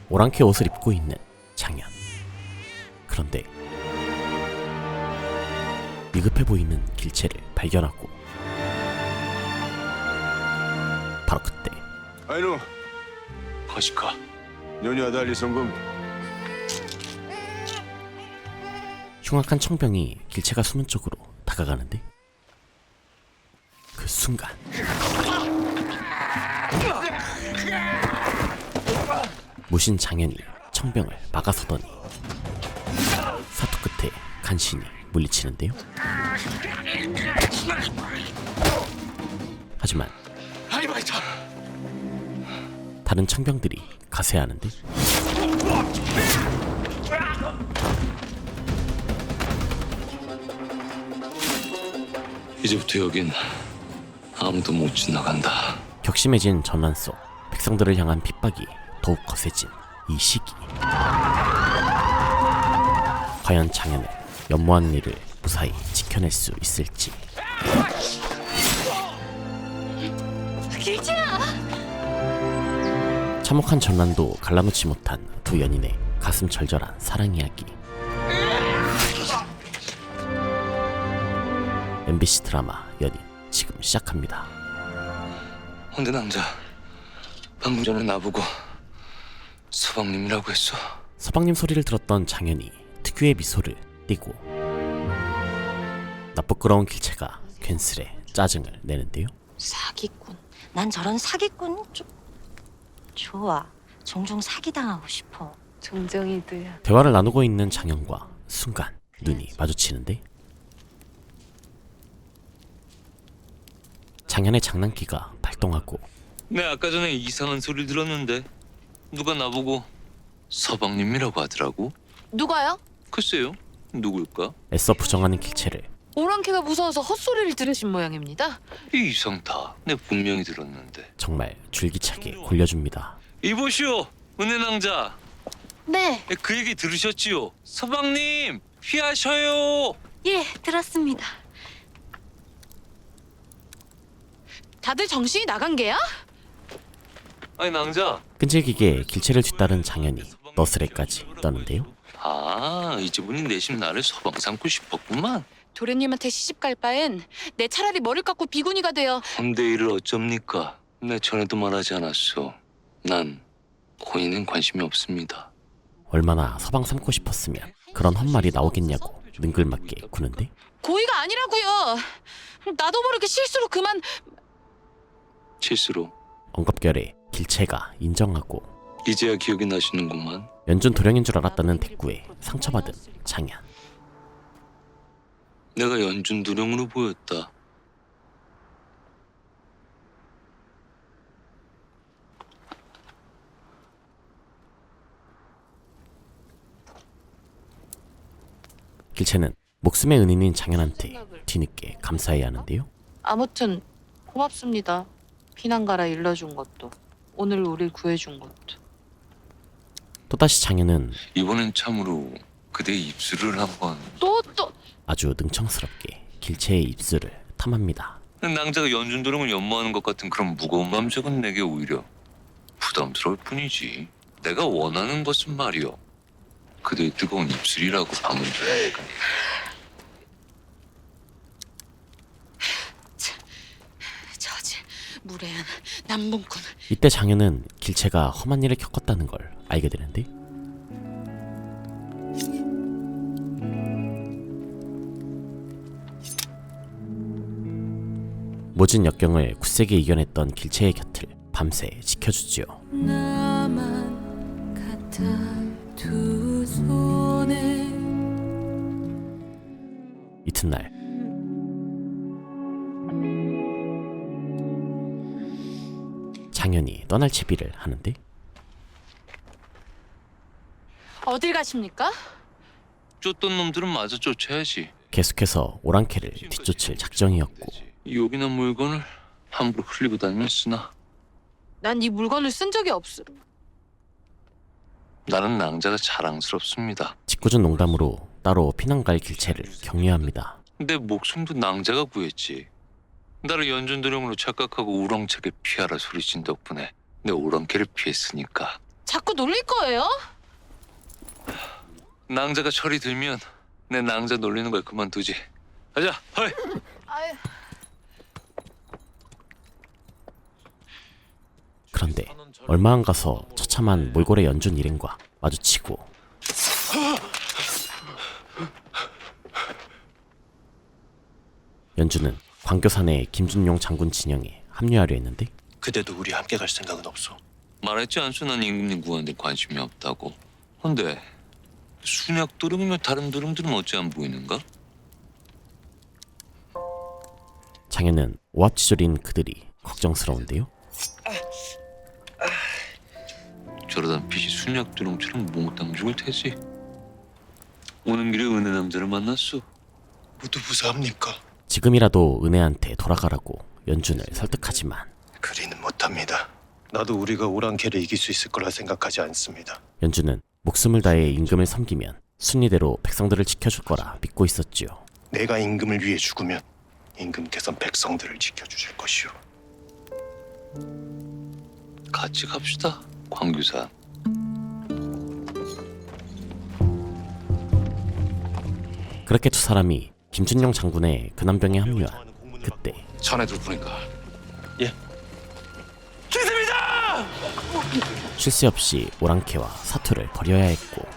오랑캐 옷을 입고 있는 장현. 그런데 위급해 보이는 길채를 발견하고 바로 그때 아이노 거시카 년이 아달리 성금 흉악한 청병이 길채가 숨은 쪽으로 다가가는데 그 순간 무신 장현이 청병을 막아서더니 사투 끝에 간신히 물리치는데요. 하지만 다른 청병들이 가세하는데 이제부터 여긴 아무도 못 지나간다. 격심해진 전란 속 백성들을 향한 핍박이 더욱 거세진 이 시기, 과연 장현은 연모한 일을 무사히 지켜낼 수 있을지. 길치야! 참혹한 전란도 갈라놓지 못한 두 연인의 가슴 절절한 사랑 이야기. MBC 드라마 연인 지금 시작합니다. 근데 낭자 방금 전에 나보고 서방님이라고 했어. 서방님 소리를 들었던 장현이 특유의 미소를 띠고 나쁘끄러운 길채가 괜스레 짜증을 내는데요. 사기꾼. 난 저런 사기꾼 좀 좋아. 종종 사기당하고 싶어. 정정이들. 대화를 나누고 있는 장현과 순간 눈이 마주치는데 장현의 장난기가 발동하고 네, 아까 전에 이상한 소리를 들었는데 누가 나보고 서방님이라고 하더라고. 누가요? 글쎄요, 누굴까? 애써 부정하는 길채를 오랑캐가 무서워서 헛소리를 들으신 모양입니다. 이 이상타. 내 분명히 들었는데. 정말 줄기차게 골려줍니다. 이보시오, 은혜낭자. 네. 그 얘기 들으셨지요? 서방님 피하셔요. 예, 들었습니다. 다들 정신이 나간 게야? 아니 낭자. 끈질기게 길채를 뒤따른 장현이 너스레까지 떠는데요. 아, 이제분이 내심 나를 서방 삼고 싶었구만. 도련님한테 시집 갈 바엔 내 차라리 머리를 깎고 비구니가 되어. 헌데 일을 어쩝니까? 내 전에도 말하지 않았어. 난 혼인은 관심이 없습니다. 얼마나 서방 삼고 싶었으면 그런 헛말이 나오겠냐고 능글맞게 구는데 고의가 아니라고요. 나도 모르게 실수로 그만. 실수로. 엉겁결에 길채가 인정하고 이제야 기억이 나시는구만. 연준 도령인 줄 알았다는 대꾸에 상처받은 장현. 내가 연준 도령으로 보였다. 길채는 목숨의 은인인 장현한테 뒤늦게 감사해야 하는데요. 아무튼 고맙습니다. 피난가라 일러준 것도 오늘 우릴 구해준 것도. 또다시 장현은 이번엔 참으로 그대의 입술을 한번. 또 아주 능청스럽게 길채의 입술을 탐합니다. 낭자가 연준 도령을 연모하는 것 같은 그런 무거운 감정은 내게 오히려 부담스러울 뿐이지. 내가 원하는 것은 말이오, 그대의 뜨거운 입술이라고 하면 돼. 저지 무례한 남봉꾼. 이때 장현은 길채가 험한 일을 겪었다는 걸 알게 되는데 모진 역경을 굳세게 이겨냈던 길채의 곁을 밤새 지켜주지요. 나만 같아 두 손에 이튿날 장현이 떠날 채비를 하는데 어딜 가십니까? 쫓던 놈들은 마저 쫓아야지. 계속해서 오랑캐를 뒤쫓을 작정이었고 요긴한 물건을 함부로 흘리고 다니면 쓰나. 난 이 물건을 쓴 적이 없으로. 나는 낭자가 자랑스럽습니다. 짓궂은 농담으로 따로 피난갈 길채를 격려합니다. 내 목숨도 낭자가 구했지. 나를 연준 도령으로 착각하고 우렁차게 피하라 소리친 덕분에 내 오랑캐를 피했으니까. 자꾸 놀릴 거예요? 낭자가 철이 들면 내 낭자 놀리는 걸 그만두지. 가자. 헐. 그런데 얼마 안 가서 처참한 몰골의 연준 일행과 마주치고 연준은 광교산의 김준용 장군 진영에 합류하려 했는데 그대도 우리 함께 갈 생각은 없어. 말했지 않소? 난 임금님 구하는데 관심이 없다고. 근데 순약 도름이며 다른 도름들은 어찌 안 보이는가? 장현은 오합지졸인 그들이 걱정스러운데요. 저러다 빛이 순약 도름처럼 몽땅 죽을 테지. 오는 길에 은혜 남자를 만났어. 모두 무사합니까? 지금이라도 은혜한테 돌아가라고 연준을 설득하지만 그리는 못합니다. 나도 우리가 오랑캐를 이길 수 있을 거라 생각하지 않습니다. 연준은 목숨을 다해 임금을 섬기면 순리대로 백성들을 지켜줄 거라 믿고 있었지요. 내가 임금을 위해 죽으면 임금께선 백성들을 지켜주실 것이오. 같이 갑시다. 광규산. 그렇게 두 사람이 김준용 장군의 근한병에 합류한 그때 자네들 보니까 쉴 새 없이 오랑캐와 사투를 벌여야 했고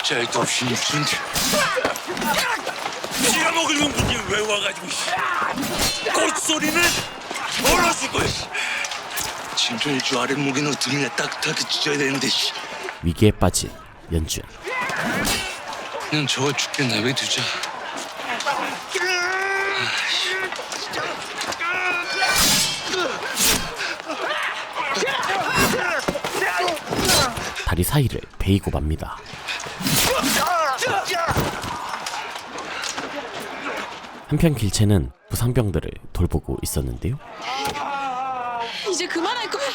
짤도 없이 무슨 빌어먹을 분이 왜 와가지고 꽃소리는 멀어지고 진전일 줄 아랫목에 넣으면 따뜻하게 찢어야 되는데 위기에 빠진 연준. 그냥 저거 죽게 내버려두자. 다리 사이를 베이고 맙니다. 한편 길채는 부상병들을 돌보고 있었는데요. 이제 그만할 거야.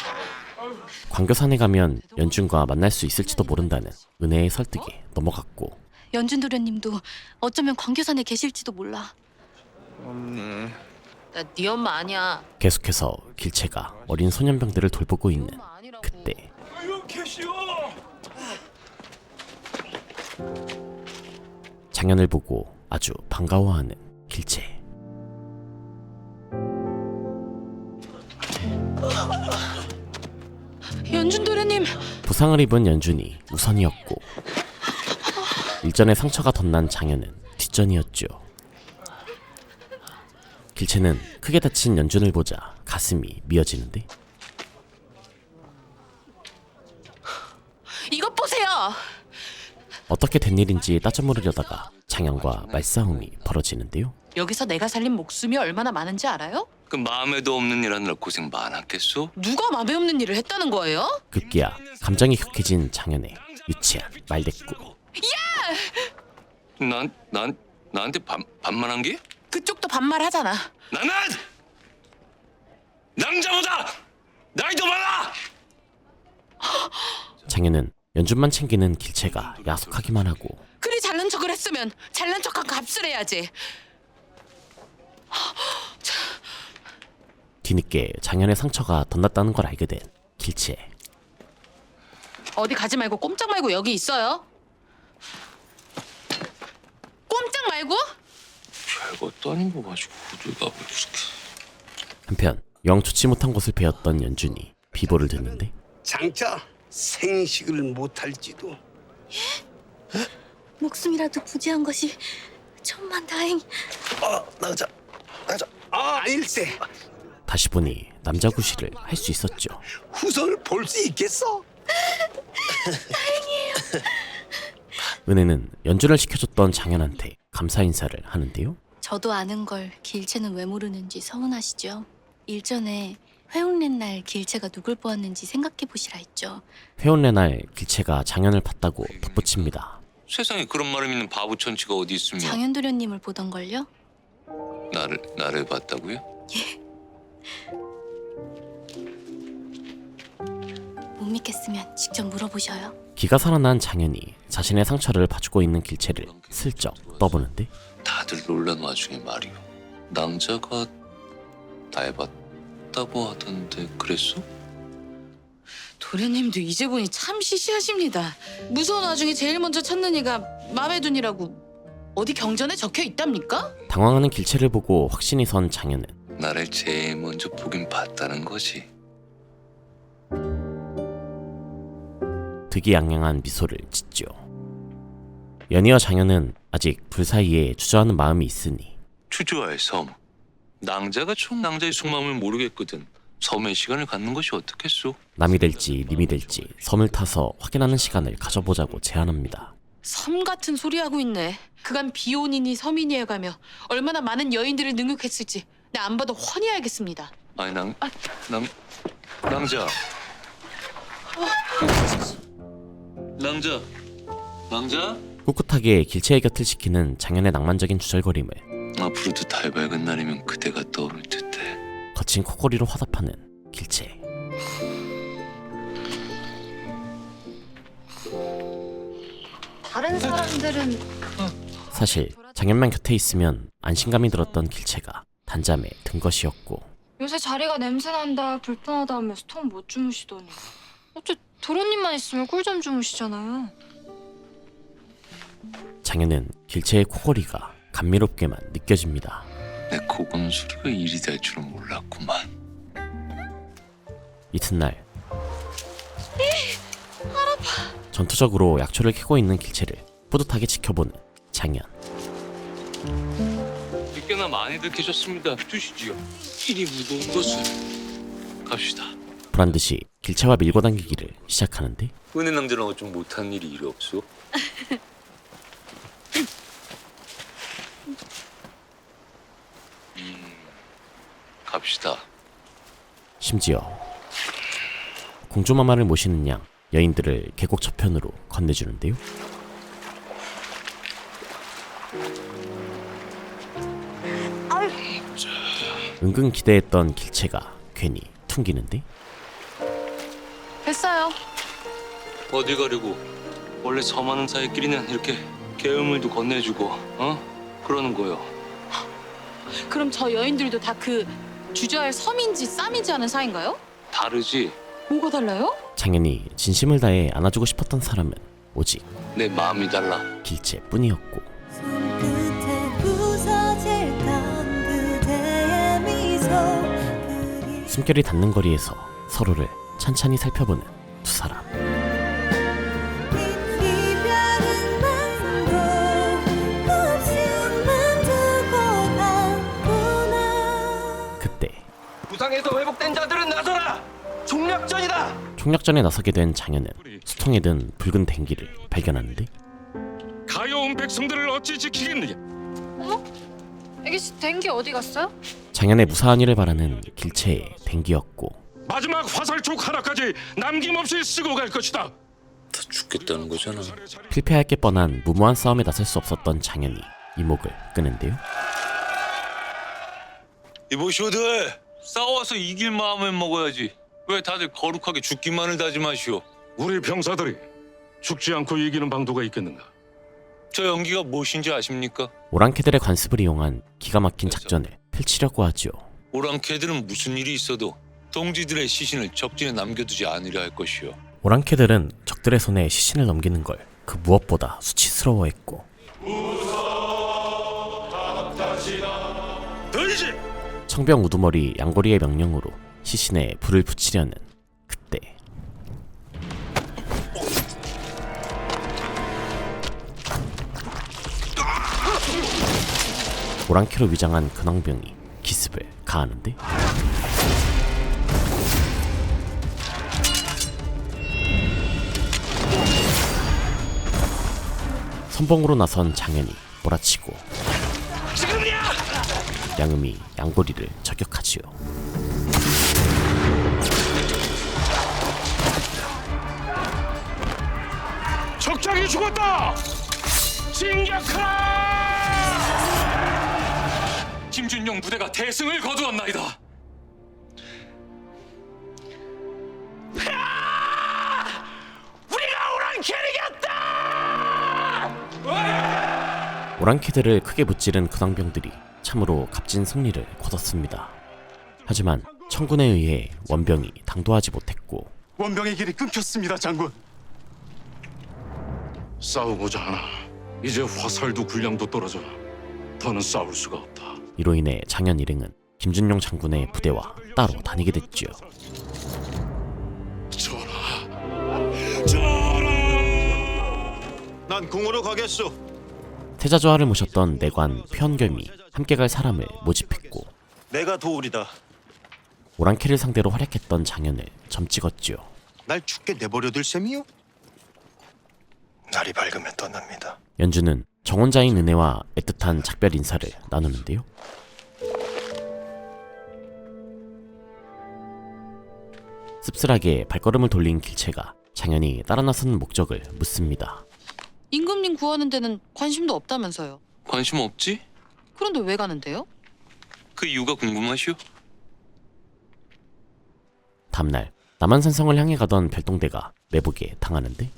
광교산에 가면 연준과 만날 수 있을지도 모른다는 은혜의 설득에 넘어갔고 연준 도련님도 어쩌면 광교산에 계실지도 몰라. 나 네 엄마 아니야. 계속해서 길채가 어린 소년병들을 돌보고 있는 엄마 아니라고. 그때 장현을 보고 아주 반가워하는 길채. 연준 도련님. 부상을 입은 연준이 우선이었고 일전에 상처가 덧난 장현은 뒷전이었죠. 길채는 크게 다친 연준을 보자 가슴이 미어지는데 이것 보세요. 어떻게 된 일인지 따져 물으려다가 장현과 말싸움이 벌어지는데요. 여기서 내가 살린 목숨이 얼마나 많은지 알아요? 그 마음에도 없는 일 하느라 고생 많았겠소? 누가 맘에 없는 일을 했다는 거예요? 급기야 감정이 격해진 장현의 유치한 말대꾸. 나한테 반말한 게? 그쪽도 반말하잖아. 나는 낭자보다 나이도 많아. 장현은 연준만 챙기는 길채가 야속하기만 하고 그리 잘난 척을 했으면 잘난 척한 값을 해야지. 뒤늦게 장현의 상처가 덧났다는 걸 알게 된 길채. 어디 가지 말고 꼼짝 말고 여기 있어요. 꼼짝 말고? 별것도 아닌 거 가지고 내가 왜 그렇게. 한편 영 좋지 못한 곳을 베었던 연준이 비보를 듣는데 장차 생식을 못할지도. 목숨이라도 부지한 것이 천만다행. 나가자. 아닐세. 다시 보니 남자 구실을 할 수 있었죠. 후손을 볼 수 있겠어? 은혜는 연준을 지켜줬던 장현한테 감사 인사를 하는데요. 저도 아는 걸 길채는 왜 모르는지 서운하시죠? 일전에 회운낸 날 길채가 누굴 보았는지 생각해 보시라 했죠. 회원례 날 길채가 장현을 봤다고 덧붙입니다. 세상에 그런 말을 믿는 바보 천치가 어디 있으며 장현 도련님을 보던 걸요? 나를 봤다고요? 못 믿겠으면 직접 물어보셔요. 기가 살아난 장현이 자신의 상처를 봐주고 있는 길채를 슬쩍 떠보는데 다들 놀란 와중에 말이오. 낭자가 날 봤다고 하던데 그랬어? 도련님도 이제 보니 참 시시하십니다. 무서운 와중에 제일 먼저 찾는 이가 맘에 둔이라고 어디 경전에 적혀 있답니까? 당황하는 길채를 보고 확신이 선 장현은 나를 제일 먼저 보긴 봤다는 거지. 득이양양한 미소를 짓죠. 연희와 장현은 아직 둘 사이에 주저하는 마음이 있으니 주저할 섬. 낭자가 총낭자의 속마음을 모르겠거든. 섬의 시간을 갖는 것이 어떻겠소? 남이 될지 님이 될지 섬을 타서 확인하는 시간을 가져보자고 제안합니다. 섬 같은 소리 하고 있네. 그간 비혼이니 서민이 해가며 얼마나 많은 여인들을 능욕했을지 내 안 봐도 훤히 알겠습니다. 아니 낭자. 낭자. 꿋꿋하게 길채의 곁을 지키는 장현의 낭만적인 주절거림을 앞으로도 달 밝은 날이면 그대가 떠오를 듯해. 거친 코골이로 화답하는 길채. 다른 사람들은 사실 장현만 곁에 있으면 안심감이 들었던 길채가 단잠에 든 것이었고 요새 자리가 냄새난다 불편하다 하면서 통 못 주무시더니 어째 도련님만 있으면 꿀잠 주무시잖아요. 장현은 길채의 코골이가 감미롭게만 느껴집니다. 내 고건 소리가 일이 될 줄은 몰랐구만. 이튿날 전투적으로 약초를 캐고 있는 길채를 뿌듯하게 지켜보는 장현. 꽤나 많이들 계셨습니다. 드시지요. 이리 무거운 것을. 갑시다. 보란듯이 길채와 밀고 당기기를 시작하는데 은혜 남자는 어쩜 못한 일이 이리 없소? 갑시다. 심지어 공주마마를 모시는 양 여인들을 계곡 저편으로 건네주는데요. 은근 기대했던 길채가 괜히 퉁기는데 됐어요. 어디 가려고? 원래 섬하는 사이끼리는 이렇게 개음을도 건네주고 그러는 거요. 그럼 저 여인들도 다 그 주저할 섬인지 쌈인지 하는 사이인가요? 다르지. 뭐가 달라요? 장현이 진심을 다해 안아주고 싶었던 사람은 오직 내 마음이 달라. 길채뿐이었고 손끝에 부서질던 그대의 미소 숨결이 닿는 거리에서 서로를 찬찬히 살펴보는 두 사람. 이별은 말씀도 없이 웃만 두고 갔구나. 그때 부상에서 회복된 자들은 나서라. 총력전이다. 총력전에 나서게 된 장현은 수통에 든 붉은 댕기를 발견하는데 가여운 백성들을 어찌 지키겠느냐? 애기씨 댕기 어디 갔어요? 장현의 무사한 일을 바라는 길채의 댕기였고 마지막 화살촉 하나까지 남김없이 쓰고 갈 것이다. 다 죽겠다는 거잖아. 필패할 게 뻔한 무모한 싸움에 나설 수 없었던 장현이 이목을 끄는데요. 이보시오들, 싸워서 이길 마음을 먹어야지. 왜 다들 거룩하게 죽기만을 다짐하시오? 우리 병사들이 죽지 않고 이기는 방도가 있겠는가? 저 연기가 무엇인지 아십니까? 오랑캐들의 관습을 이용한 기가 막힌 작전을 펼치려고 하죠. 오랑캐들은 무슨 일이 있어도 동지들의 시신을 적진에 남겨두지 않으려 할 것이오. 오랑캐들은 적들의 손에 시신을 넘기는 걸 그 무엇보다 수치스러워했고 너희지! 청병 우두머리 양고리의 명령으로 시신에 불을 붙이려는 그때 오랑캐로 위장한 근황병이 기습을 가하는데 선봉으로 나선 장현이 몰아치고 양음이 양고리를 저격하지요. 적장이 죽었다! 진격하라! 김준용 부대가 대승을 거두었나이다. 오랑캐들을 크게 무찌른 근황병들이 참으로 값진 승리를 거뒀습니다. 하지만 청군에 의해 원병이 당도하지 못했고 원병의 길이 끊겼습니다, 장군. 싸우고자 하나 이제 화살도 군량도 떨어져 더는 싸울 수가 없다. 이로 인해 장현 일행은 김준용 장군의 부대와 따로 다니게 됐지요. 난 궁으로 가겠소. 태자조화를 모셨던 내관 표현겸이 함께 갈 사람을 모집했고 내가 도울이다. 오랑캐를 상대로 활약했던 장현을 점찍었지요. 날 죽게 내버려둘 셈이요? 날이 밝으면 떠납니다. 연주는 정혼자인 은혜와 애틋한 작별 인사를 나누는데요. 씁쓸하게 발걸음을 돌린 길채가 장현이 따라 나서는 목적을 묻습니다. 임금님 구하는 데는 관심도 없다면서요. 관심 없지? 그런데 왜 가는데요? 그 이유가 궁금하시오? 다음날 남한산성을 향해 가던 별동대가 매복에 당하는데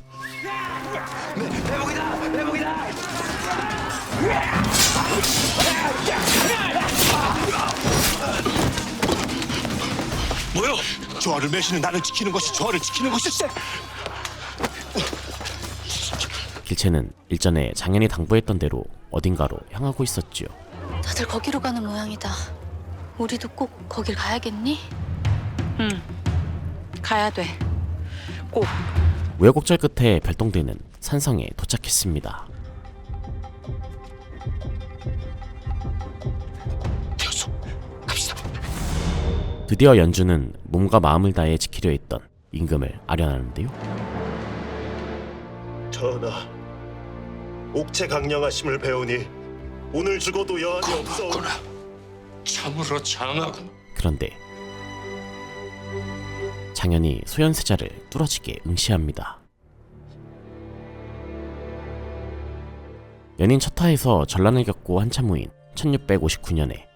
뭐요? 조화를 매시는 나를 지키는 것이 조화를 지키는 것일세. 길채는 일전에 장현이 당부했던 대로 어딘가로 향하고 있었지요. 다들 거기로 가는 모양이다. 우리도 꼭 거길 가야겠니? 응. 가야 돼. 꼭. 우여곡절 끝에 별동대는 산성에 도착했습니다. 되었소. 갑시다. 드디어 연주는 몸과 마음을 다해 지키려 했던 임금을 아련하는데요. 전하, 옥체 강량하심을 배우니 오늘 죽어도 여한이 없어. 참으로 장하군. 그런데 장현이 소현세자를 뚫어지게 응시합니다. 연인 첫화에서 전란을 겪고 한참 후인 1659년에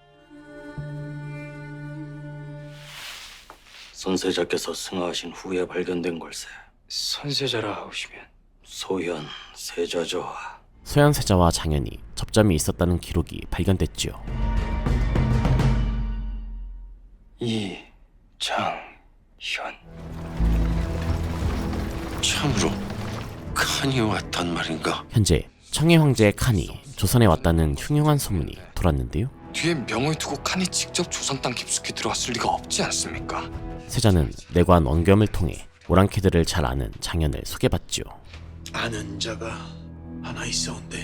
선세자께서 승하하신 후에 발견된 걸세. 선세자라 하시면 소현, 세자조와 소현세자와 장현이 접점이 있었다는 기록이 발견됐지요. 이장현. 참으로 칸이 왔단 말인가? 현재 청해 황제 칸이 조선에 왔다는 흉흉한 소문이 돌았는데요. 뒤에 명을 두고 칸이 직접 조선 땅 깊숙이 들어왔을 리가 없지 않습니까? 세자는 내관 원겸을 통해 오랑캐들을 잘 아는 장현을 소개받지요. 아는 자가 하나 있어온데.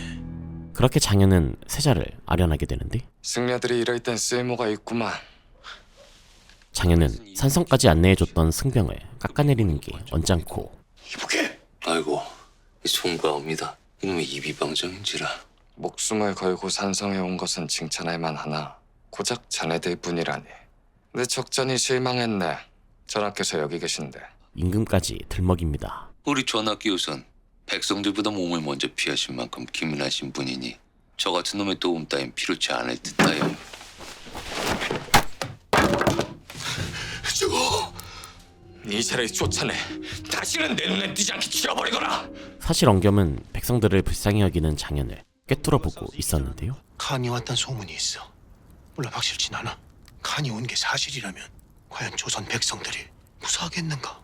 그렇게 장현은 세자를 아련하게 되는데 승려들이 이럴 땐 쓸모가 있구만. 장현은 산성까지 안내해줬던 승병을 깎아내리는 게 언짢고 이보게. 아이고, 송가옵니다. 이놈의 입이 방정인지라. 목숨을 걸고 산성에 온 것은 칭찬할 만하나 고작 자네들 뿐이라니. 내 적전이 실망했네. 전하께서 여기 계신데. 임금까지 들먹입니다. 우리 전하께서는 백성들보다 몸을 먼저 피하신 만큼 기민하신 분이니 저 같은 놈의 도움 따윈 필요치 않을 듯하여. 이 자를 쫓아내. 다시는 내 눈에 띄지 않게 죽여버리거라. 사실 원겸은 백성들을 불쌍히 여기는 장현을 꿰뚫어보고 있었는데요. 칸이 왔단 소문이 있어. 물론 확실진 않아. 칸이 온 게 사실이라면 과연 조선 백성들이 무사하겠는가?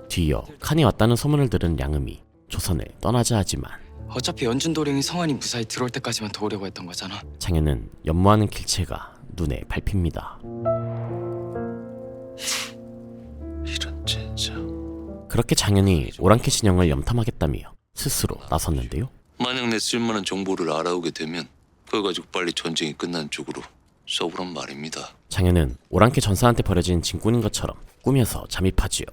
뒤이어 칸이 왔다는 소문을 들은 양음이 조선을 떠나자 하지만 어차피 연준도령이 성안이 무사히 들어올 때까지만 도우려고 했던 거잖아. 장현은 연모하는 길채가 눈에 밟힙니다. 이런 젠장. 그렇게 장현이 오랑캐 진영을 염탐하겠다며 스스로 나섰는데요. 만약 내 쓸만한 정보를 알아오게 되면 그걸 가지고 빨리 전쟁이 끝난 쪽으로 써보란 말입니다. 장현은 오랑캐 전사한테 버려진 진꾼인 것처럼 꾸며서 잠입하지요.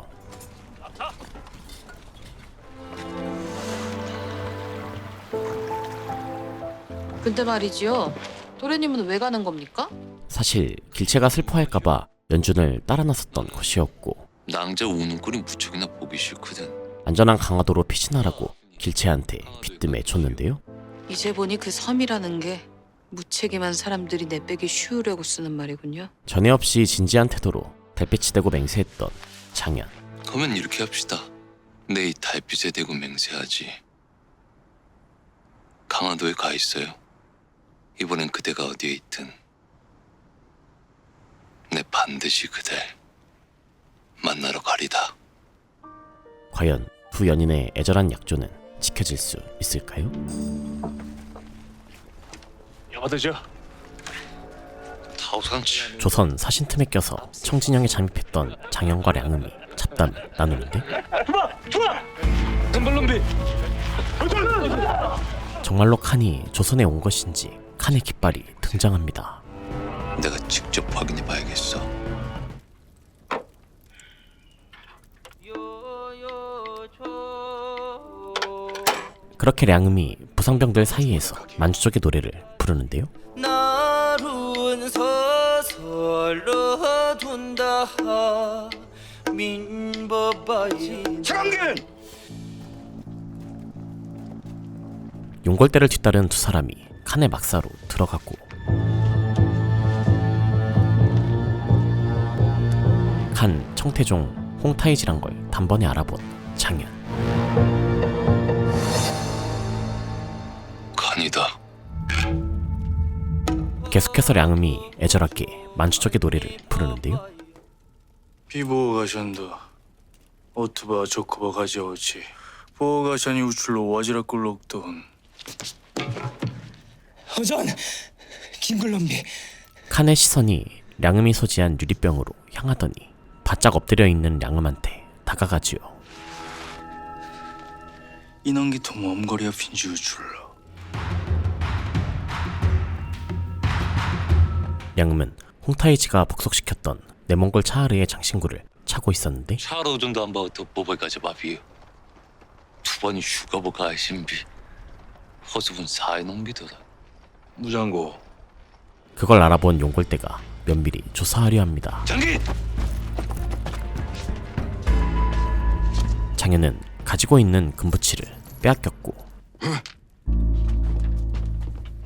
근데 말이지요. 도련님은 왜 가는 겁니까? 사실 길채가 슬퍼할까봐 연준을 따라 나섰던 것이었고 낭자 우는 꼴이 무척이나 보기 싫거든. 안전한 강화도로 피신하라고 길채한테 귀뜸해 줬는데요. 이제 보니 그 섬이라는 게 무책임한 사람들이 내빼기 쉬우려고 쓰는 말이군요. 전에 없이 진지한 태도로 달빛이 되고 맹세했던 장현. 그러면 이렇게 합시다. 내일 달빛에 대고 맹세하지. 강화도에 가 있어요. 이번엔 그대가 어디에 있든 내 반드시 그댈 만나러 가리다. 과연 두 연인의 애절한 약조는 지켜질 수 있을까요? 여보세요. 타오상치. 조선 사신 틈에 껴서 청진영에 잠입했던 장현과 량음이 잡담을 나누는데 정말로 칸이 조선에 온 것인지 칸의 깃발이 등장합니다. 내가 직접 확인해 봐야겠어. 그렇게 량음이 부상병들 사이에서 만주족의 노래를 부르는데요. 나룬 서설로 둔다 민법바지 차강균. 용골대를 뒤따른 두 사람이 칸의 막사로 들어가고 칸, 청태종, 홍타이지란 걸 단번에 알아본 장현. 칸이다. 계속해서 량음이 애절하게 만주족의 노래를 부르는데요. 비보가 가션다. 오토바 조코바 가져오지. 보가 가션이 우출로 와지라 꿀록돈. 허전 김글럼비. 칸의 시선이 량음이 소지한 유리병으로 향하더니 바짝 엎드려 있는 량음한테 다가가지요. 이넌기토 먼거리야 핀지 우출로. 량음은 홍타이지가 복속시켰던 내몽골 차하르의 장신구를 차고 있었는데 차로준도 안 봐도 보벌까지 마비요. 두 번이 휴가보가 신비. 허수분 사이농비더라. 무장고. 그걸 알아본 용골대가 면밀히 조사하려 합니다. 장기! 장현은 가지고 있는 금부치를 빼앗겼고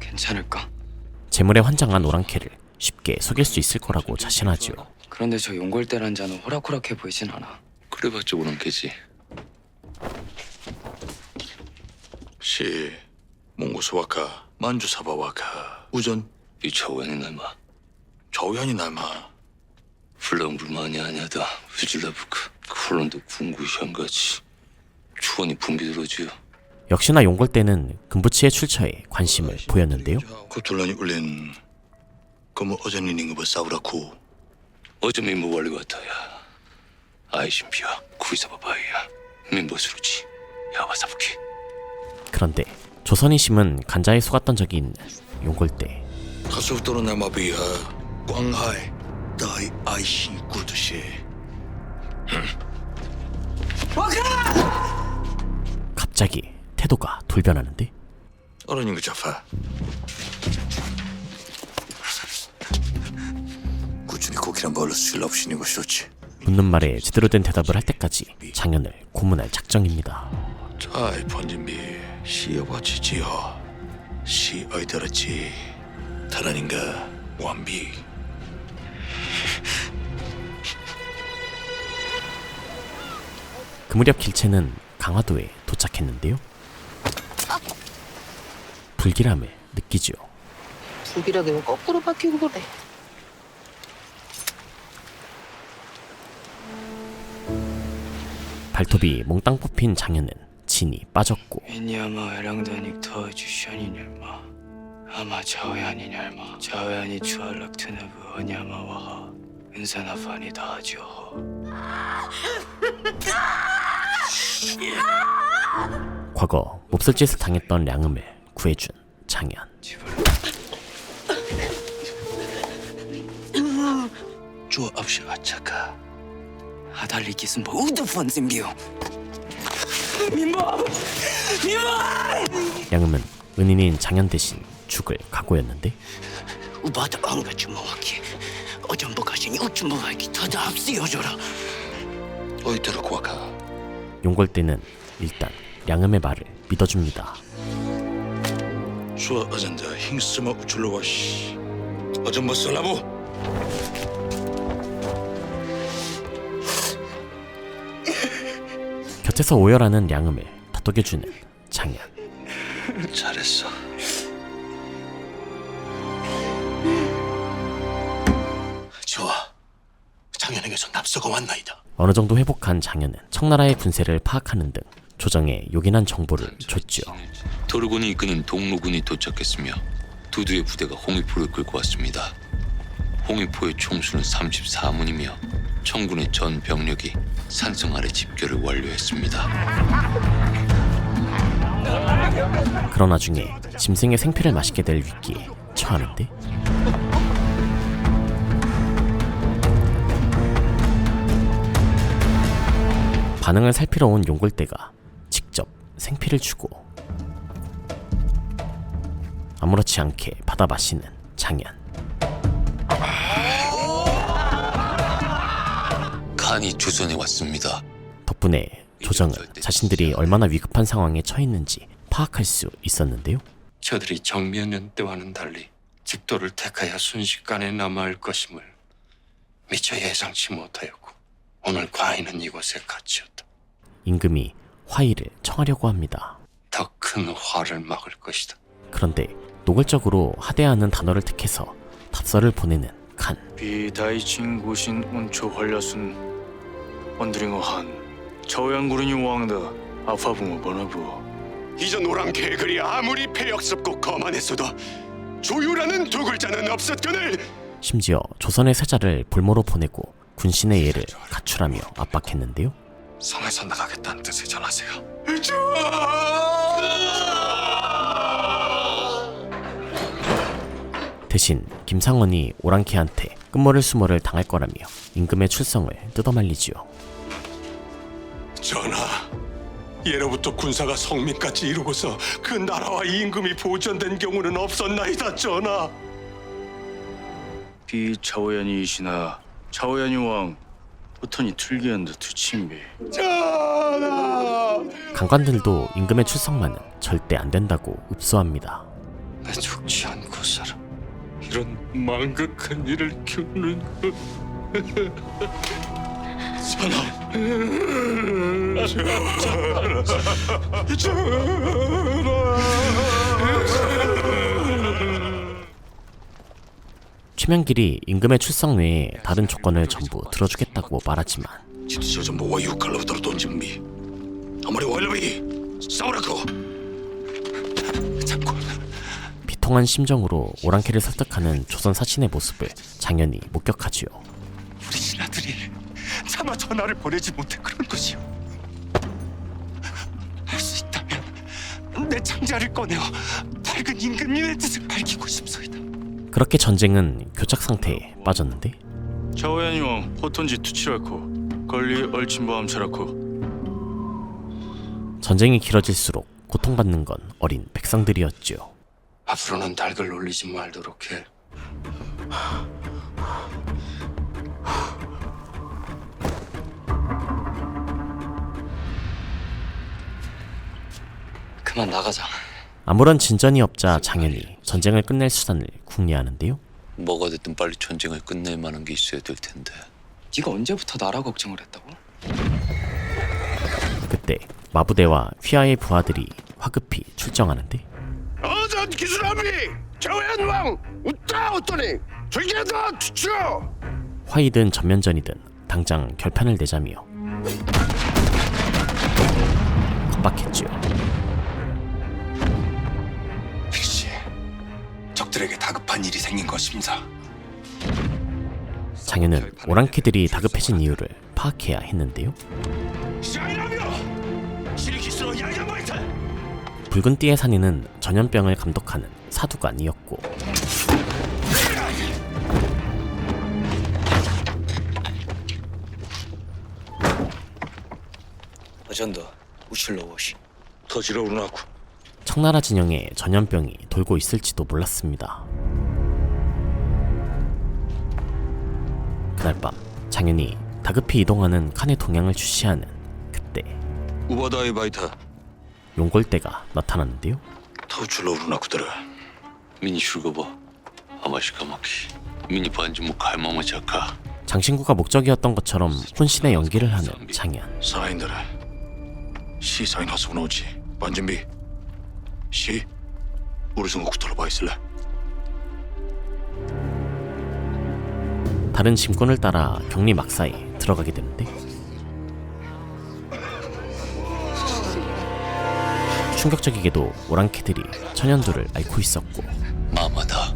괜찮을까? 재물에 환장한 오랑캐를 쉽게 속일 수 있을 거라고 자신하지요. 그런데 저 용골대란 자는 호락호락해 보이진 않아. 그래봤자 오랑캐지. 시 몽고스와카 만주사바와카 우전 이 차원이 날마. 저우현이 날마 불렁불만이 아니하다. 위질라부크. 콜론도 궁구현같이 추원이 붕괴들어지요. 역시나 용골대는 금부치의 출처에 관심을 보였는데요. 코툴란이 울린 그뭐 어전리닝과 싸우라쿠 어쩌면 무월리 같아야. 아이신비야 구이사바바이야 민버스루지 야바사부키. 그런데 조선이 심은 간자에 속았던 적이 있는 용골대. 가수토로 나마비야 광하이 다이 아이시 구드시 갑자기 태도가 돌변하는데 어른인 거 자파 꾸준히 고기란 벌로 쓸 없이는 거 싫었지. 묻는 말에 제대로 된 대답을 할 때까지 장현을 고문할 작정입니다. 자이 번진비 시여봐치지요 시 어이들었지 타라닌가 완비. 그 무렵 길체는 강화도에 도착했는데요. 불길함을 느끼죠. 불길하게 왜 거꾸로 바뀌고 그래? 발톱이 몽땅 뽑힌 장현은 진이 빠졌고 왜냐마 해랑다닉 터주션이냐마 아마 자오얀이냐마 자오얀이 추알락트나브 어냐마와하 은사나파니 다하지요. 과거 몹쓸 짓을 당했던 량음을 구해준 장현. 주 없이 아차가 하달리 기슨 뭐 우드펀 셈기요. 양음은 은인인 장현 대신 죽을 각오였는데 우바다 안가 주모하기 어전보 가시니 우주모하기 더다 합수여줘라. 어이들어 고아카 용골대는 일단 양음의 말을 믿어줍니다. 수어 어전다 힝스마 우출로와시 어전보 설라부 곁에서 오열하는 양음을 다독여주는 장현. 잘했어. 좋아 장현에게서 납서가 왔나이다. 어느 정도 회복한 장현은 청나라의 군세를 파악하는 등 조정에 요긴한 정보를 줬죠. 도르곤이 이끄는 동로군이 도착했으며 두두의 부대가 홍위포를 끌고 왔습니다. 홍위포의 총수는 34문이며 청군의 전 병력이 산성 아래 집결을 완료했습니다. 그러나 중에 짐승의 생피를 마시게 될 위기에 처하는데 반응을 살피러 온 용골대가 직접 생피를 주고 아무렇지 않게 받아 마시는 장현. 칸이 조선에 왔습니다. 덕분에 조정은 자신들이 얼마나 위급한 상황에 처했는지 파악할 수 있었는데요. 저들이 정면연 때와는 달리 직도를 택하여 순식간에 남아할 것임을 미처 예상치 못하였고 오늘 과인은 이곳에 갇혔다. 임금이 화의를 청하려고 합니다. 더 큰 화를 막을 것이다. 그런데 노골적으로 하대하는 단어를 택해서 답서를 보내는 칸. 비다이칭 구신 운초 활려순 원드링어 한 저양구르니 왕다 아파붕어 번화부. 이전 오랑 개글이 아무리 폐역스럽고 거만했어도 조유라는 두 글자는 없었거늘. 심지어 조선의 세자를 볼모로 보내고 군신의 예를 갖추라며 압박했는데요. 성에서 나가겠다는 뜻을 전하세요. 대신 김상원이 오랑캐한테 끝모를 수모를 당할 거라며 임금의 출성을 뜯어말리지요. 전하, 예로부터 군사가 성민까지 이루고서 그 나라와 임금이 보전된 경우는 없었나이다, 전하. 비차오야니이시나 차오야니 왕 보턴이 틀기한다 투친비. 전하! 강관들도 임금의 출성만은 절대 안 된다고 읍소합니다. 내 죽지 않고 살아. 이런 망극한 일을 겪는 것. 최명길이 임금의 출성 외에 다른 조건을 전부 들어주겠다고 말하지만 지도자전부와 육칼로부터 돈 준비. 아무리 원래비 싸우라고. 참고. 비통한 심정으로 오랑캐를 설득하는 조선 사신의 모습을 장현이 목격하지요. 우리 신하들이 차마 전화를 보내지 못해 그런 것이오. 할 수 있다면 내 창자를 꺼내어 밝은 임금님의 뜻을 밝히고 싶소이다. 그렇게 전쟁은 교착 상태에 빠졌는데 차오야니 왕 포턴지 투치라코 걸리 얼친보함 차라코. 전쟁이 길어질수록 고통받는 건 어린 백성들이었죠. 앞으로는 닭을 놀리지 말도록 해. 그만 나가자. 아무런 진전이 없자 장현이 전쟁을 끝낼 수단을 궁리하는데요. 뭐가 됐든 빨리 전쟁을 끝낼 만한 게 있어야 될 텐데. 네가 언제부터 나라 걱정을 했다고? 그때 마부대와 휘하의 부하들이 화급히 출정하는데 어전 기술함이 저현왕 웃다 웃더니 즐겨다 투쳐. 화이든 전면전이든 당장 결판을 내자며 겁박했죠. 필시 적들에게 다급한 일이 생긴 것입니다. 장현은 오랑캐들이 다급해진 이유를 파악해야 했는데요. 붉은 띠의 산이는 전염병을 감독하는 사두관이었고 어전더 우출로 오시. 터지러 오르나고. 청나라 진영에 전염병이 돌고 있을지도 몰랐습니다. 그날 밤 장현이 다급히 이동하는 칸의 동향을 주시하는 그때 우바다이 바이타. 용골대가 나타났는데요. 터출러 오르나고들아. 미니 슈거버 아마시카마키 미니 반지무 갈마마 자카. 장신구가 목적이었던 것처럼 혼신의 연기를 하는 장현. 사인들아 시사인 하수분 오지 반준비 시 우리 승우 구토로 봐 있을래. 다른 짐꾼을 따라 격리 막사에 들어가게 되는데 충격적이게도 오랑캐들이 천연두를 앓고 있었고 마마다.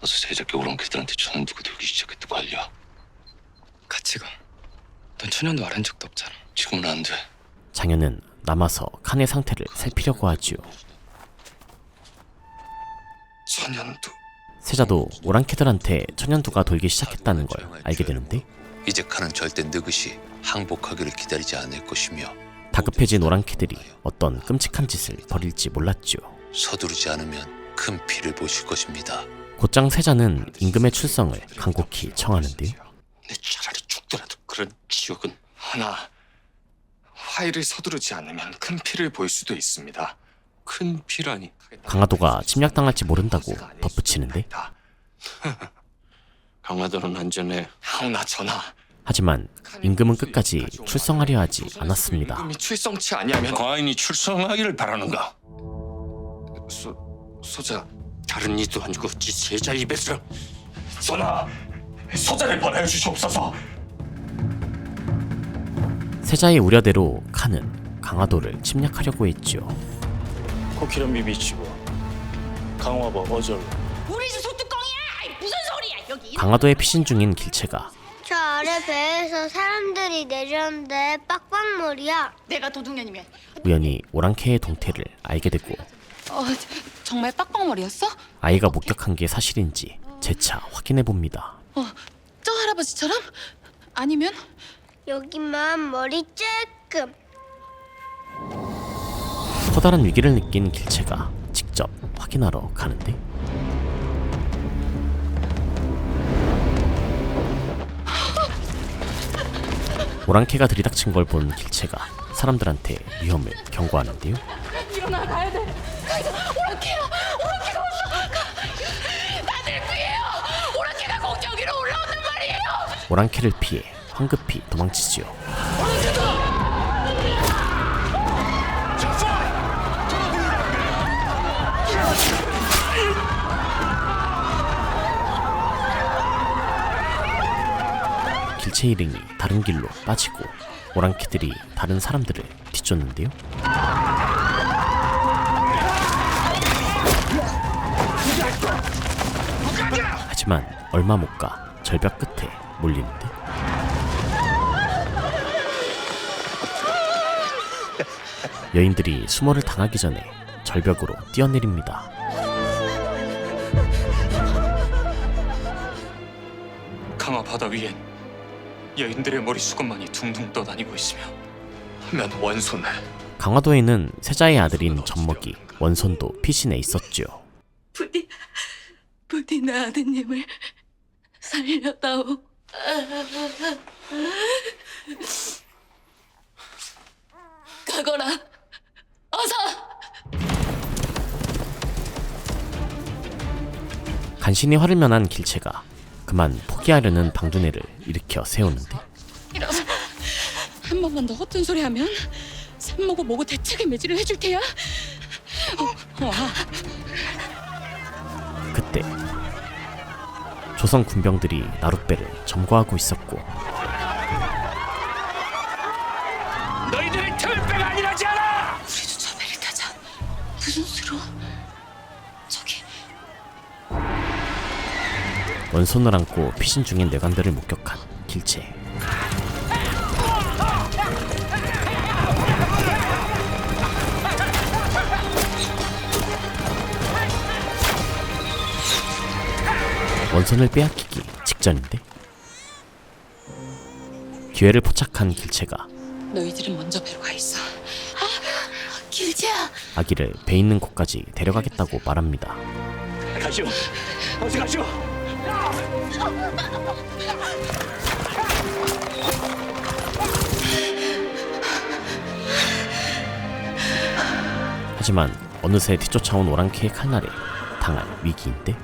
어서 세자께 오랑캐들한테 천연두가 돌기 시작했다고 알려. 같이 가. 넌 천연도 알은 적도 없잖아. 지금은 안 돼. 장현은 남아서 칸의 상태를 살피려고 하지요. 천연두. 세자도 오랑캐들한테 천연두가 돌기 시작했다는 걸 알게 되는데 이제 칸은 절대 느긋이 항복하기를 기다리지 않을 것이며 다급해진 오랑캐들이 어떤 끔찍한 짓을 벌일지 몰랐지요. 서두르지 않으면 큰 피를 보실 것입니다. 곧장 세자는 임금의 출성을 간곡히 청하는데요. 내 차라리 죽더라도 그런 지옥은 하나. 화의를 서두르지 않으면 큰 피를 볼 수도 있습니다. 큰 피라니. 강화도가 침략당할지 모른다고 덧붙이는데 강화도는 안전해. 하오나 전하. 하지만 임금은 끝까지 출성하려 하지 않았습니다. 임금이 출성치 아니하면 과인이 출성하기를 바라는가? 소자. 다른 이도 아니고 지 세자 입에서. 전하, 소자를 보내어 주시옵소서. 세자의 우려대로 칸은 강화도를 침략하려고 했지요. 코키런 비비치고 강화버 어절로. 우리 집 소뚜껑이야! 아이, 무슨 소리야 여기. 강화도에 피신 중인 길체가 저 아래 배에서 사람들이 내렸는데 빡빡머리야. 내가 도둑년이면. 우연히 오랑캐의 동태를 알게 되고 정말 빡빡머리였어? 아이가 목격한 게 사실인지 재차 확인해 봅니다. 저 할아버지처럼? 아니면 여기만 머리 쬐끔. 커다란 위기를 느낀 길체가 직접 확인하러 가는데 오랑캐가 들이닥친 걸 본 길체가 사람들한테 위험을 경고하는데요. 일어나 가야 돼. 오랑캐가 왔어. 다들 피해요. 오랑캐가 공격으로 올라온단 말이에요. 오랑캐를 피해 황급히 도망치지요. 길체 일행이 다른 길로 빠지고 오랑캐들이 다른 사람들을 뒤쫓는데요. 하지만 얼마 못 가 절벽 끝에 몰리는데 여인들이 수모를 당하기 전에 절벽으로 뛰어내립니다. 강화 바다 위엔 여인들의 머리 수건만이 둥둥 떠다니고 있으며 하면 원손을. 강화도에는 세자의 아들인 젖먹이 원손도 피신해 있었죠. 부디 나 아드님을 살려다오. 가거라. 어서. 간신히 화를 면한 길체가 그만 포기하려는 방두네를 일으켜 세우는데 일어서. 한 번만 더 허튼 소리 하면 산모고 뭐고 대책을 매질을 해줄 테야. 와. 그때 조선 군병들이 나룻배를 점거하고 있었고 너희들의 결배가 아니라지 않아! 우리도 저 배를 타자. 무슨 수로? 저기. 원손을 안고 피신 중인 뇌관들을 목격한 길체. 원손을 빼앗기기 직전인데 기회를 포착한 길체가 너희들은 먼저 배로 가 있어. 길지야. 아기를 배 있는 곳까지 데려가겠다고 말합니다. 가시오. 어서 가시오. 하지만 어느새 뒤쫓아온 오랑캐의 칼날에 당할 위기인데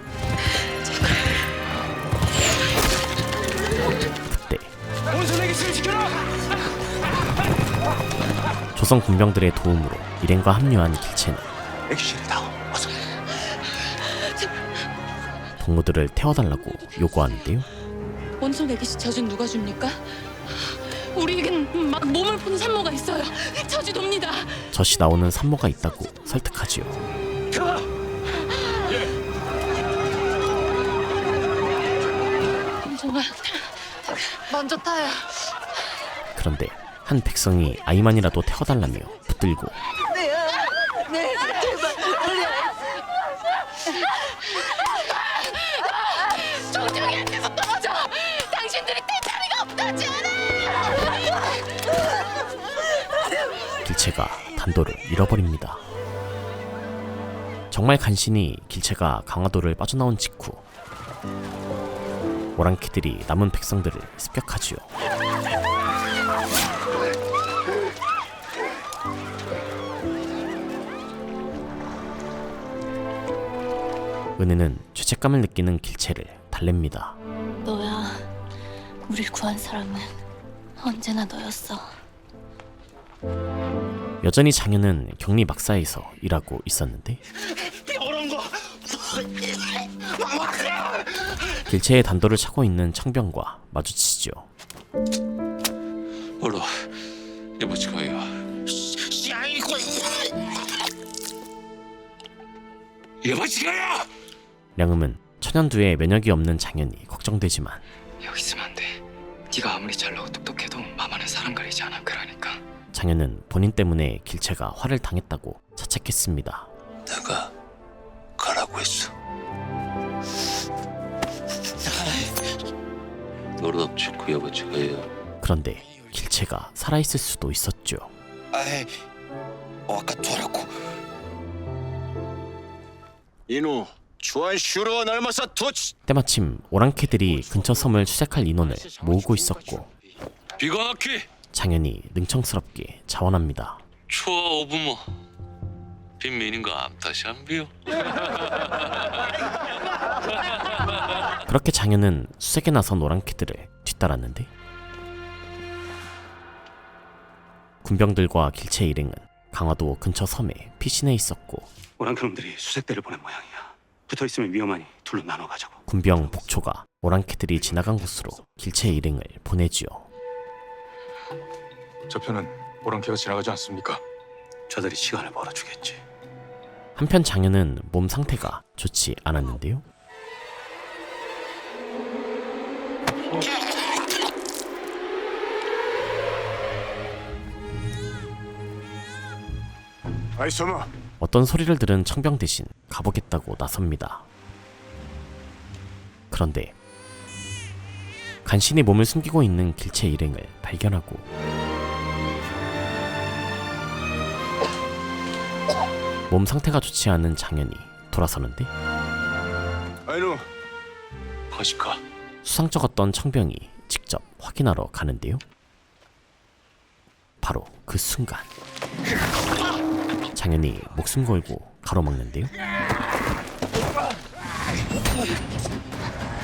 그때 조선 군병들의 도움으로 일행과 합류한 길체는 동무들을 태워달라고 요구하는데요. 원손 애기씨 젖은 누가 줍니까? 우리에겐 막 몸을 푸는 산모가 있어요. 저지돕니다. 젖이 나오는 산모가 있다고 설득하지요. 정말 먼저 타요. 그런데 한 백성이 아이만이라도 태워달라며 붙들고 네, 제발. 종종이한테서 떨어져. 당신들이 뗄 자리가 없다지 않아. 길채가 단도를 잃어버립니다. 정말 간신히 길채가 강화도를 빠져나온 직후 오랑캐들이 남은 백성들을 습격하지요. 은혜는 죄책감을 느끼는 길채를 달랩니다. 너야. 우릴 구한 사람은 언제나 너였어. 여전히 장현은 격리 막사에서 일하고 있었는데 길채의 단도를 차고 있는 청병과 마주치죠. 얼어 여보지가요. 여보지가요. 량음은 천연두에 면역이 없는 장현이 걱정되지만 여기 있으면 안 돼. 네가 아무리 잘나고 똑똑해도 마마는 사람 가리지 않아. 그러니까. 장현은 본인 때문에 길채가 화를 당했다고 자책했습니다. 내가 가라고 했어. 노릇없지 그 여보지가요. 그런데 길채가 살아있을 수도 있었죠. 아이, 아까 돌았고. 이노 주한 슈르와 날마사 도치. 때마침 오랑캐들이 근처 섬을 추적할 인원을 모으고 있었고 비가나키 장현이 능청스럽게 자원합니다. 초아 오부모 빈민인가 암다시 한비요. 그렇게 장현은 수색에 나선 오랑캐들을 뒤따랐는데 군병들과 길채 일행은 강화도 근처 섬에 피신해 있었고 오랑캐놈들이 수색대를 보낸 모양이야. 붙어있으면 위험하니 둘로 나눠 가자고. 군병 복초가 오랑캐들이 지나간 곳으로 길채 일행을 보내지요. 저편은 오랑캐가 지나가지 않습니까? 저들이 시간을 벌어주겠지. 한편 장현은 몸 상태가 좋지 않았는데요. 아이소마. 어떤 소리를 들은 청병 대신 가보겠다고 나섭니다. 그런데 간신히 몸을 숨기고 있는 길채 일행을 발견하고 몸 상태가 좋지 않은 장현이 돌아서는데 아이노. 거시카 수상쩍었던 청병이 직접 확인하러 가는데요. 바로 그 순간 장현이 목숨 걸고 가로막는데요.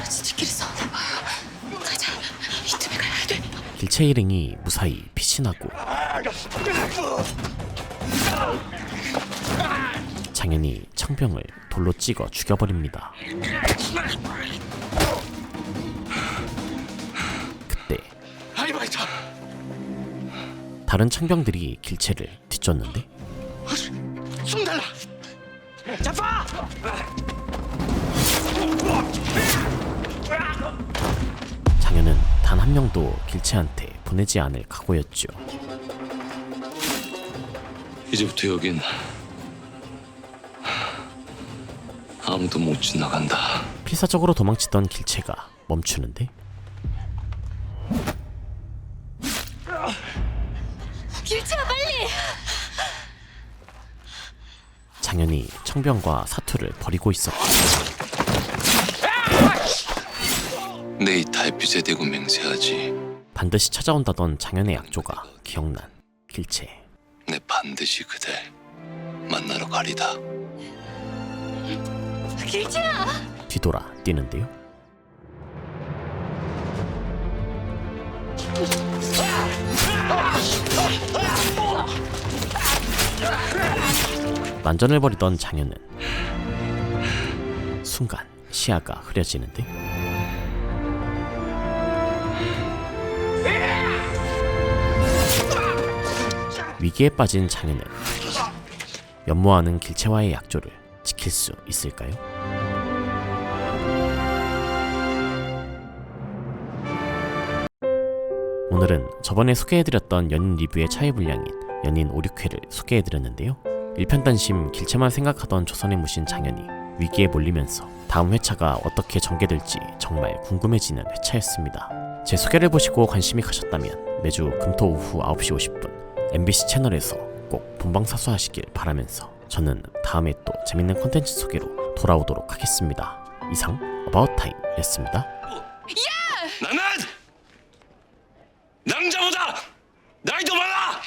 지들끼리 싸우나 봐요. 가자. 이 틈에 가야 돼. 길채 일행이 무사히 피신하고 장현이 청병을 돌로 찍어 죽여버립니다. 그때 다른 청병들이 길채를 뒤쫓는데 숨달라. 잡아. 장현은 단 한 명도 길채한테 보내지 않을 각오였죠. 이제부터 여긴 아무도 못 지나간다. 필사적으로 도망치던 길채가 멈추는데 길채야 빨리! 장현이 청병과 사투를 벌이고 있었고 내 이 달빛에 대고 맹세하지. 반드시 찾아온다던 장현의 약조가 기억난 길채. 내 반드시 그댈 만나러 가리다. 길채야! 뒤돌아 뛰는데요. 난전을 벌이던 장현은 순간 시야가 흐려지는데 위기에 빠진 장현은 연모하는 길채와의 약조를 지킬 수 있을까요? 오늘은 저번에 소개해드렸던 연인 리뷰의 차이 분량인 연인 5, 6회를 소개해드렸는데요. 일편단심 길채만 생각하던 조선의 무신 장현이 위기에 몰리면서 다음 회차가 어떻게 전개될지 정말 궁금해지는 회차였습니다. 제 소개를 보시고 관심이 가셨다면 매주 금토 오후 9시 50분 MBC 채널에서 꼭 본방사수하시길 바라면서 저는 다음에 또 재밌는 콘텐츠 소개로 돌아오도록 하겠습니다. 이상 어바웃타임이었습니다. 나는 낭자보다 나이도 많아!